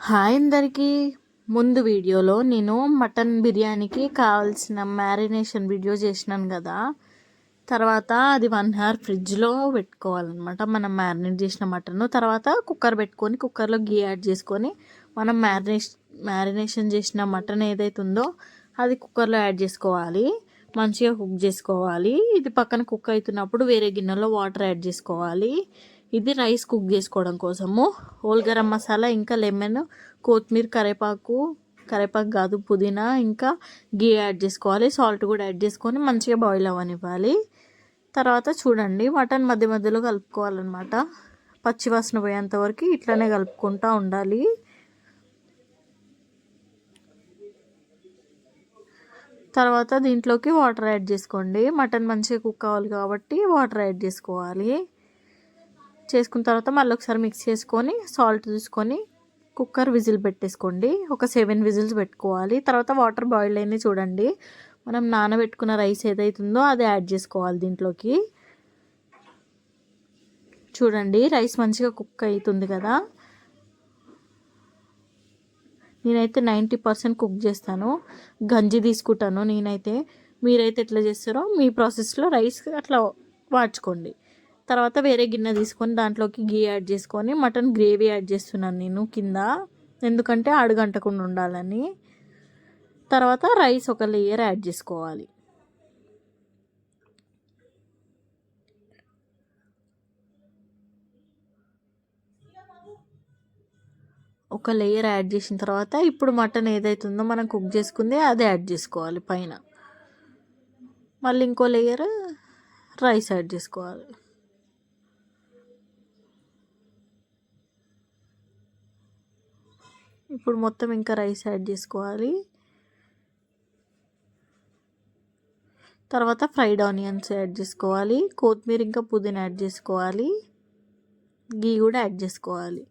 Hi అందరికీ. ముందు వీడియోలో నేను మటన్ బిర్యానీకి కావాల్సిన మ్యారినేషన్ వీడియో చేసినాను కదా. తర్వాత అది 1 అవర్ ఫ్రిడ్జ్లో పెట్టుకోవాలన్నమాట. మనం మ్యారినేట్ చేసిన మటన్ తర్వాత కుక్కర్ పెట్టుకొని కుక్కర్లో గీ యాడ్ చేసుకొని మనం మ్యారినేషన్ చేసిన మటన్ ఏదైతే ఉందో అది కుక్కర్లో యాడ్ చేసుకోవాలి. మంచిగా కుక్ చేసుకోవాలి. ఇది పక్కన కుక్ అవుతున్నప్పుడు వేరే గిన్నెలో వాటర్ యాడ్ చేసుకోవాలి. ఇది రైస్ కుక్ చేసుకోవడం కోసము. హోల్ గరం మసాలా, ఇంకా లెమన్, కొత్తిమీర, కరివేపాకు కాదు పుదీనా, ఇంకా గీ యాడ్ చేసుకోవాలి. సాల్ట్ కూడా యాడ్ చేసుకొని మంచిగా బాయిల్ అవ్వనివ్వాలి. తర్వాత చూడండి మటన్ మధ్య మధ్యలో కలుపుకోవాలన్నమాట. పచ్చివాసన పోయేంత వరకు ఇట్లనే కలుపుకుంటూ ఉండాలి. తర్వాత దీంట్లోకి వాటర్ యాడ్ చేసుకోండి. మటన్ మంచిగా కుక్ అవ్వాలి కాబట్టి వాటర్ యాడ్ చేసుకోవాలి. చేసుకున్న తర్వాత మళ్ళీ ఒకసారి మిక్స్ చేసుకొని సాల్ట్ చూసుకొని కుక్కర్ విజిల్ పెట్టేసుకోండి. ఒక 7 విజిల్స్ పెట్టుకోవాలి. తర్వాత వాటర్ బాయిల్ అయింది చూడండి. మనం నానబెట్టుకున్న రైస్ ఏదైతుందో అది యాడ్ చేసుకోవాలి దీంట్లోకి. చూడండి రైస్ మంచిగా కుక్ అవుతుంది కదా. నేనైతే 90% కుక్ చేస్తాను. గంజి తీసుకుంటాను నేనైతే. మీరైతే ఎట్లా చేస్తారో మీ ప్రాసెస్లో రైస్ అట్లా వాడ్చుకోండి. తర్వాత వేరే గిన్నె తీసుకొని దాంట్లోకి గీ యాడ్ చేసుకొని మటన్ గ్రేవీ యాడ్ చేస్తున్నాను నేను కింద, ఎందుకంటే అడుగంటకుండా ఉండాలని. తర్వాత రైస్ ఒక లేయర్ యాడ్ చేసుకోవాలి. ఒక లేయర్ యాడ్ చేసిన తర్వాత ఇప్పుడు మటన్ ఏదైతుందో మనం కుక్ చేసుకుంది అది యాడ్ చేసుకోవాలి పైన. మళ్ళీ ఇంకో లేయర్ రైస్ యాడ్ చేసుకోవాలి. ఇప్పుడు మొత్తం ఇంకా రైస్ యాడ్ చేసుకోవాలి. తర్వాత ఫ్రైడ్ ఆనియన్స్ యాడ్ చేసుకోవాలి. కొత్తిమీర ఇంకా పుదీనా యాడ్ చేసుకోవాలి. గీ కూడా యాడ్ చేసుకోవాలి.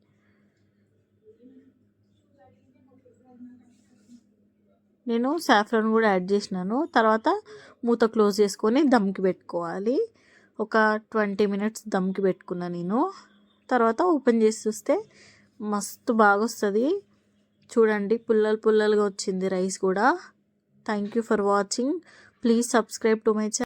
నేను సాఫ్రాన్ కూడా యాడ్ చేసినాను. తర్వాత మూత క్లోజ్ చేసుకొని దమ్కి పెట్టుకోవాలి. ఒక 20 మినిట్స్ దమ్కి పెట్టుకున్నా నేను. తర్వాత ఓపెన్ చేసి చూస్తే మస్తు బాగా వస్తుంది. చూడండి పుల్లలుగా వచ్చింది రైస్ కూడా. Thank you for watching. Please subscribe to my channel.